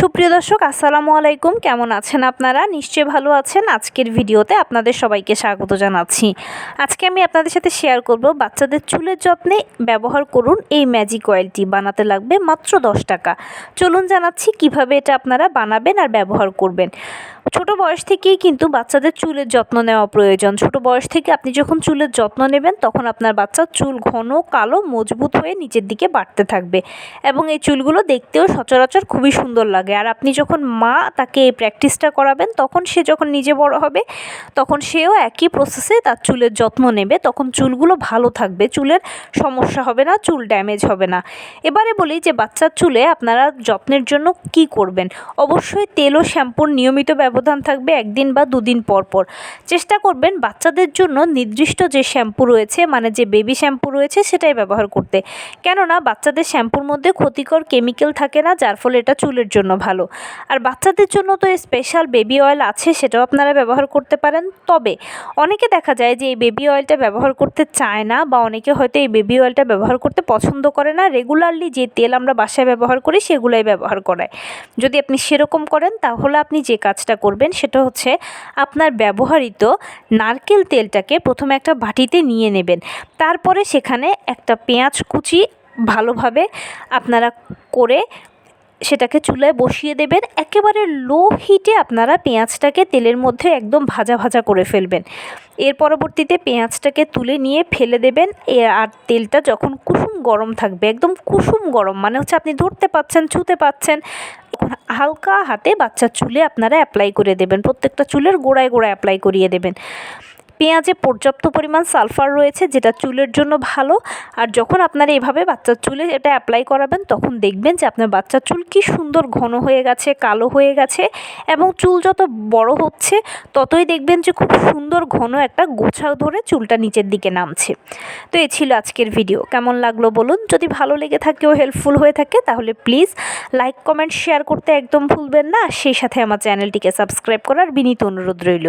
সুপ্রিয় দর্শক আসসালামু আলাইকুম, কেমন আছেন আপনারা? নিশ্চয়ই ভালো আছেন। আজকের ভিডিওতে আপনাদের সবাইকে স্বাগত জানাচ্ছি। আজকে আমি আপনাদের সাথে শেয়ার করব বাচ্চাদের চুলের যত্নে ব্যবহার করুন এই ম্যাজিক অয়েলটি। বানাতে লাগবে মাত্র 10 টাকা। চলুন জানাচ্ছি কিভাবে এটা আপনারা বানাবেন আর ব্যবহার করবেন। ছোট বয়স থেকেই কিন্তু বাচ্চাদের চুলের যত্ন নেওয়া প্রয়োজন। ছোট বয়স থেকে আপনি যখন চুলের যত্ন নেবেন তখন আপনার বাচ্চার চুল ঘন কালো মজবুত হয়ে নিচের দিকে বাড়তে থাকবে এবং এই চুলগুলো দেখতেও সচরাচর খুবই সুন্দর লাগে। আর আপনি যখন মা তাকে এই প্র্যাকটিসটা করাবেন তখন সে যখন নিজে বড় হবে তখন সেও একই প্রসেসে তার চুলের যত্ন নেবে, তখন চুলগুলো ভালো থাকবে, চুলের সমস্যা হবে না, চুল ড্যামেজ হবে না। এবারে বলি যে বাচ্চার চুলে আপনারা যত্নের জন্য কি করবেন। অবশ্যই তেল ও শ্যাম্পুর নিয়মিত ব্যবধান থাকবে, একদিন বা দুদিন পর পর। চেষ্টা করবেন বাচ্চাদের জন্য নির্দিষ্ট যে শ্যাম্পু রয়েছে, মানে যে বেবি শ্যাম্পু রয়েছে সেটাই ব্যবহার করতে। কেননা বাচ্চাদের শ্যাম্পুর মধ্যে ক্ষতিকর কেমিক্যাল থাকে না, যার ফলে এটা চুলের জন্য ভালো। আর বাচ্চাদের জন্য তো স্পেশাল বেবি অয়েল আছে, সেটাও আপনারা ব্যবহার করতে পারেন। তবে অনেকে দেখা যায় যে এই বেবি অয়েলটা ব্যবহার করতে চায় না, বা অনেকে হয়তো এই বেবি অয়েলটা ব্যবহার করতে পছন্দ করে না। রেগুলারলি যে তেল আমরা বাসায় ব্যবহার করি সেগুলাই ব্যবহার করায়। যদি আপনি সেরকম করেন তাহলে আপনি যে কাজটা করবেন সেটা হচ্ছে আপনার ব্যবহৃত নারকেল তেলটাকে প্রথমে একটা বাটিতে নিয়ে নেবেন। তারপরে সেখানে একটা পেঁয়াজ কুচি ভালোভাবে আপনারা করে সেটাকে চুলায় বসিয়ে দেবেন। একেবারে লো হিটে আপনারা পেঁয়াজটাকে তেলের মধ্যে একদম ভাজা ভাজা করে ফেলবেন। এর পরবর্তীতে পেঁয়াজটাকে তুলে নিয়ে ফেলে দেবেন। আর তেলটা যখন কুসুম গরম থাকবে, একদম কুসুম গরম মানে হচ্ছে আপনি ধরতে পাচ্ছেন, ছুঁতে পাচ্ছেন, হালকা হাতে বাচ্চার চুলে আপনারা অ্যাপ্লাই করে দেবেন। প্রত্যেকটা চুলের গোড়ায় গোড়ায় অ্যাপ্লাই করিয়ে দেবেন। পেঁয়াজে পর্যাপ্ত পরিমাণ সালফার রয়েছে, যেটা চুলের জন্য ভালো। আর যখন আপনারা এভাবে বাচ্চার চুলে এটা অ্যাপ্লাই করাবেন তখন দেখবেন যে আপনার বাচ্চার চুল কি সুন্দর ঘন হয়ে গেছে, কালো হয়ে গেছে, এবং চুল যত বড় হচ্ছে ততই দেখবেন যে খুব সুন্দর ঘন একটা গোছা ধরে চুলটা নিচের দিকে নামছে। তো এই ছিল আজকের ভিডিও। কেমন লাগলো বলুন। যদি ভালো লেগে থাকে ও হেল্পফুল হয়ে থাকে তাহলে প্লিজ লাইক কমেন্ট শেয়ার করতে একদম ভুলবেন না। সেই সাথে আমার চ্যানেলটিকে সাবস্ক্রাইব করার বিনীত অনুরোধ রইল।